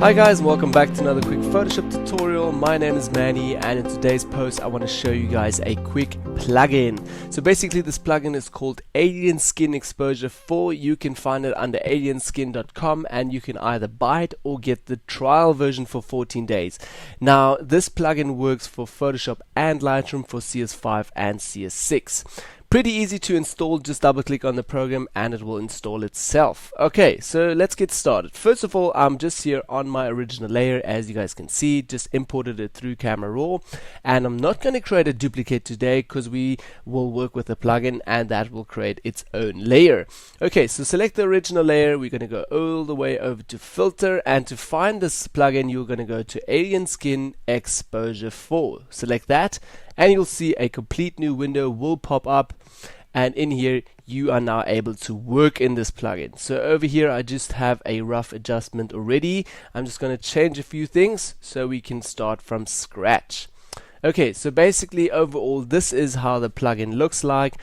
Hi guys, welcome back to another quick Photoshop tutorial. My name is Manny, and in today's post I want to show you guys a quick plugin. So basically this plugin is called Alien Skin Exposure 4. You can find it under alienskin.com and you can either buy it or get the trial version for 14 days. Now this plugin works for Photoshop and Lightroom for CS5 and CS6. Pretty easy to install, just double click on the program and it will install itself. Okay, so let's get started. First of all, I'm just here on my original layer, as you guys can see, just imported it through Camera Raw, and I'm not going to create a duplicate today because we will work with the plugin and that will create its own layer. Okay, so select the original layer, we're going to go all the way over to filter, and to find this plugin you're going to go to Alien Skin Exposure 4. Select that and you'll see a complete new window will pop up, and in here you are now able to work in this plugin. So over here I just have a rough adjustment already. I'm just going to change a few things so we can start from scratch. Okay, so basically overall this is how the plugin looks like,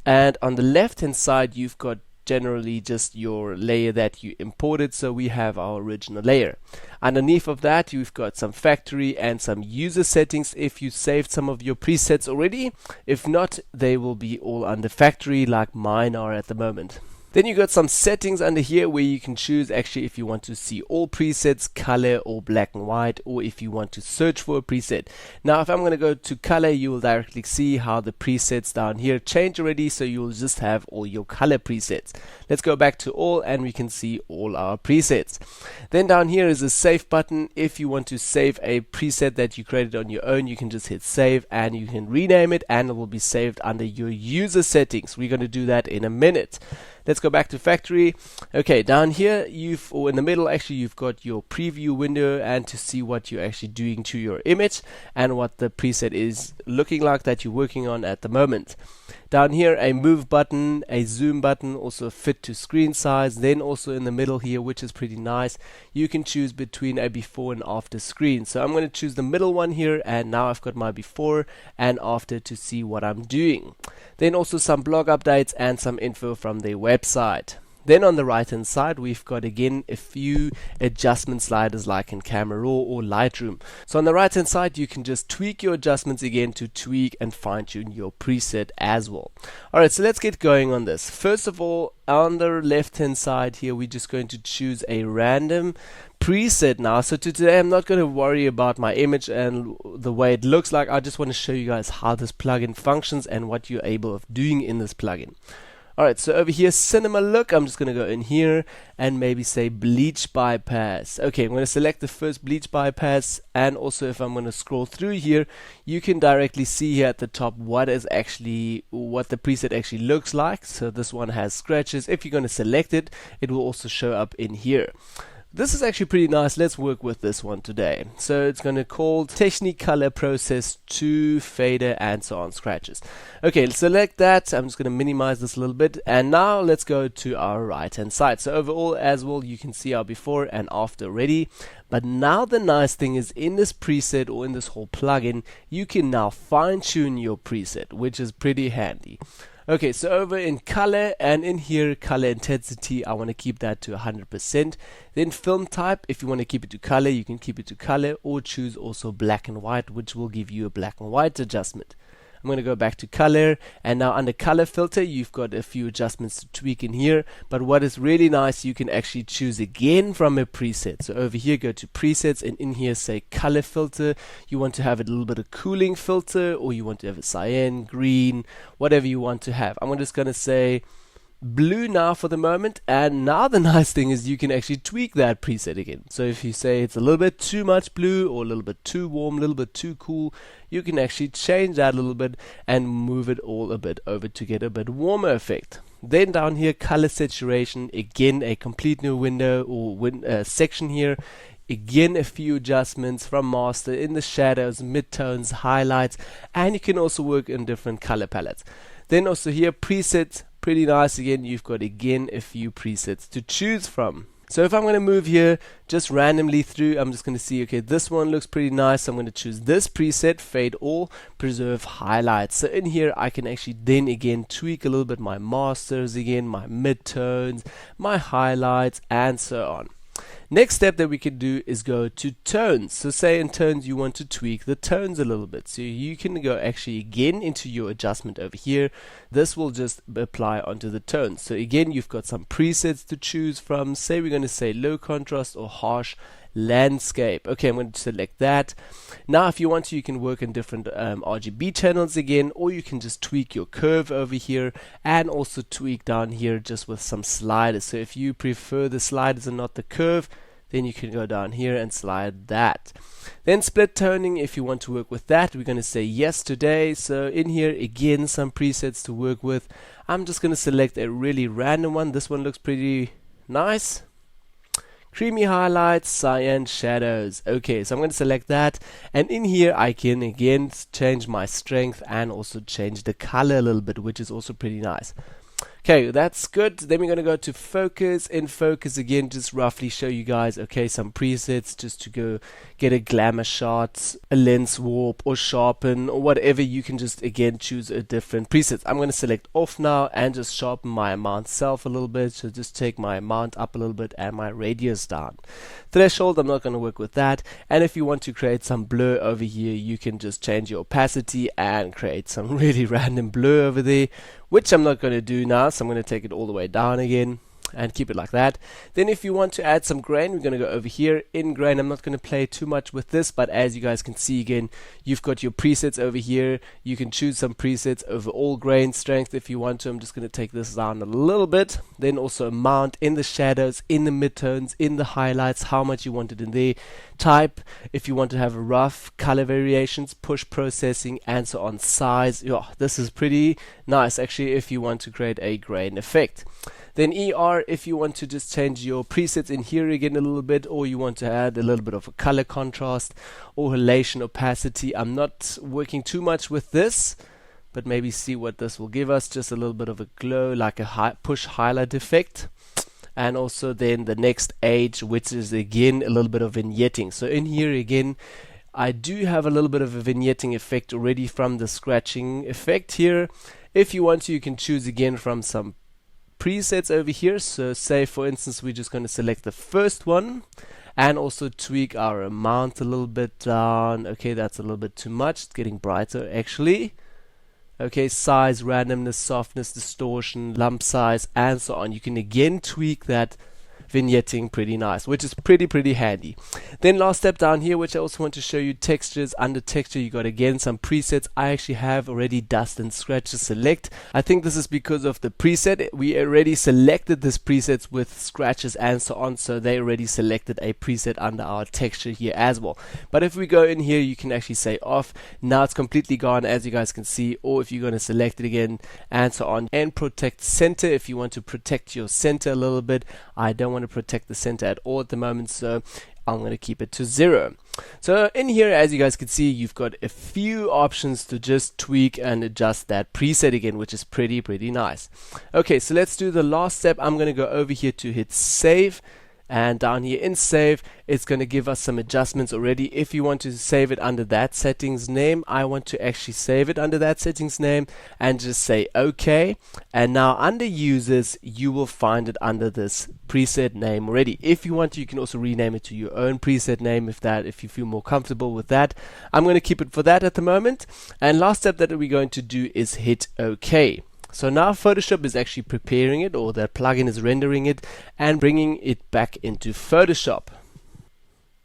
and on the left hand side you've got generally just your layer that you imported. So we have our original layer. Underneath of that you've got some factory and some user settings if you saved some of your presets already. If not, they will be all under factory like mine are at the moment. Then you got some settings under here where you can choose actually if you want to see all presets, color or black and white, or if you want to search for a preset. Now if I'm going to go to color, you will directly see how the presets down here change already, so you'll just have all your color presets. Let's go back to all and we can see all our presets. Then down here is a save button. If you want to save a preset that you created on your own, you can just hit save and you can rename it and it will be saved under your user settings. We're going to do that in a minute. Let's go back to factory. Okay, down here or in the middle actually you've got your preview window, and to see what you're actually doing to your image and what the preset is looking like that you're working on at the moment. Down here a move button, a zoom button, also fit to screen size. Then also in the middle here, which is pretty nice, you can choose between a before and after screen. So I'm going to choose the middle one here, and now I've got my before and after to see what I'm doing. Then also some blog updates and some info from their website. Then on the right hand side we've got again a few adjustment sliders like in Camera Raw or Lightroom. So on the right hand side you can just tweak your adjustments again to tweak and fine tune your preset as well. Alright, so let's get going on this. First of all, on the left hand side here we're just going to choose a random preset now. So today I'm not going to worry about my image and the way it looks like. I just want to show you guys how this plugin functions and what you're able of doing in this plugin. Alright, so over here, cinema look, I'm just going to go in here and maybe say bleach bypass. Okay, I'm going to select the first bleach bypass, and also if I'm going to scroll through here, you can directly see here at the top what the preset actually looks like. So this one has scratches. If you're going to select it, it will also show up in here. This is actually pretty nice. Let's work with this one today. So it's going to call Technicolor Process 2 Fader and so on scratches. Okay, select that. I'm just going to minimize this a little bit, and now let's go to our right hand side. So overall as well you can see our before and after already, but now the nice thing is in this preset or in this whole plugin you can now fine tune your preset, which is pretty handy. Okay, so over in color, and in here color intensity, I want to keep that to 100%. Then film type, if you want to keep it to color, you can keep it to color, or choose also black and white, which will give you a black and white adjustment. I'm going to go back to color, and now under color filter you've got a few adjustments to tweak in here, but what is really nice, you can actually choose again from a preset. So over here go to presets, and in here say color filter. You want to have a little bit of cooling filter, or you want to have a cyan, green, whatever you want to have. I'm just going to say blue now for the moment, and now the nice thing is you can actually tweak that preset again. So if you say it's a little bit too much blue, or a little bit too warm, a little bit too cool, you can actually change that a little bit and move it all a bit over to get a bit warmer effect. Then down here color saturation, again a complete new window or section here. Again a few adjustments from master in the shadows, midtones, highlights, and you can also work in different color palettes. Then also here presets, pretty nice. Again you've got again a few presets to choose from. So if I'm going to move here just randomly through, I'm just going to see, okay, this one looks pretty nice. I'm going to choose this preset, fade all, preserve highlights. So in here I can actually then again tweak a little bit my masters again, my midtones, my highlights, and so on. Next step that we can do is go to tones. So say in tones you want to tweak the tones a little bit. So you can go actually again into your adjustment over here. This will just apply onto the tones. So again, you've got some presets to choose from. Say we're going to say low contrast or harsh landscape. Okay, I'm going to select that. Now if you want to, you can work in different RGB channels again, or you can just tweak your curve over here and also tweak down here just with some sliders. So if you prefer the sliders and not the curve, then you can go down here and slide that. Then split toning, if you want to work with that, we're going to say yes today. So in here again, some presets to work with. I'm just going to select a really random one. This one looks pretty nice. Creamy highlights, cyan shadows. Okay, so I'm going to select that, and in here I can again change my strength and also change the color a little bit, which is also pretty nice. Okay, that's good. Then we're going to go to focus. In focus again, just roughly show you guys, okay, some presets just to go get a glamour shot, a lens warp or sharpen or whatever. You can just again choose a different preset. I'm going to select off now and just sharpen my amount self a little bit. So just take my amount up a little bit and my radius down. Threshold, I'm not going to work with that. And if you want to create some blur over here, you can just change your opacity and create some really random blur over there, which I'm not going to do now. So I'm going to take it all the way down again and keep it like that. Then if you want to add some grain, we're going to go over here in grain. I'm not going to play too much with this, but as you guys can see again, you've got your presets over here. You can choose some presets over all grain strength if you want to. I'm just going to take this down a little bit. Then also amount in the shadows, in the midtones, in the highlights, how much you want it in there. Type, if you want to have a rough color variations, push processing, and so on. Size, yeah, this is pretty nice actually if you want to create a grain effect. Then ER, if you want to just change your presets in here again a little bit, or you want to add a little bit of a color contrast or halation opacity. I'm not working too much with this, but maybe see what this will give us. Just a little bit of a glow, like a push highlight effect. And also then the next age, which is again a little bit of vignetting. So in here again, I do have a little bit of a vignetting effect already from the scratching effect here. If you want to, you can choose again from some presets over here. So say for instance we're just going to select the first one and also tweak our amount a little bit down. Okay, that's a little bit too much, it's getting brighter actually. Okay, size, randomness, softness, distortion, lump size, and so on. You can again tweak that vignetting pretty nice, which is pretty handy. Then last step down here, which I also want to show you, textures. Under texture you got again some presets. I actually have already dust and scratch to select. I think this is because of the preset. We already selected this presets with scratches and so on, so they already selected a preset under our texture here as well. But if we go in here, you can actually say off. Now it's completely gone, as you guys can see. Or if you're going to select it again and so on, and protect center, if you want to protect your center a little bit. I don't want to protect the center at all at the moment, so I'm going to keep it to 0. So in here, as you guys can see, you've got a few options to just tweak and adjust that preset again, which is pretty nice. Okay, so let's do the last step. I'm going to go over here to hit save, and down here in save, it's going to give us some adjustments already. If you want to save it under that settings name, I want to actually save it under that settings name and just say OK. And now under users, you will find it under this preset name already. If you want to, you can also rename it to your own preset name if you feel more comfortable with that. I'm going to keep it for that at the moment. And last step that we're going to do is hit OK. So now Photoshop is actually preparing it, or that plugin is rendering it and bringing it back into Photoshop.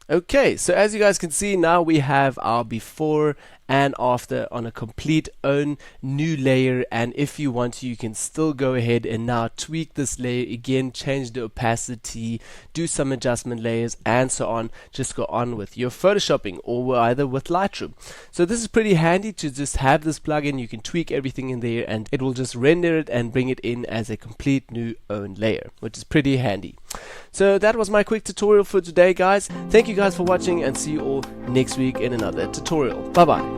Okay, so as you guys can see, now we have our before and after on a complete own new layer. And if you want to, you can still go ahead and now tweak this layer again, change the opacity, do some adjustment layers, and so on. Just go on with your photoshopping, or either with Lightroom. So this is pretty handy to just have this plugin. You can tweak everything in there and it will just render it and bring it in as a complete new own layer, which is pretty handy. So that was my quick tutorial for today, guys. Thank you guys for watching, and see you all next week in another tutorial. Bye bye.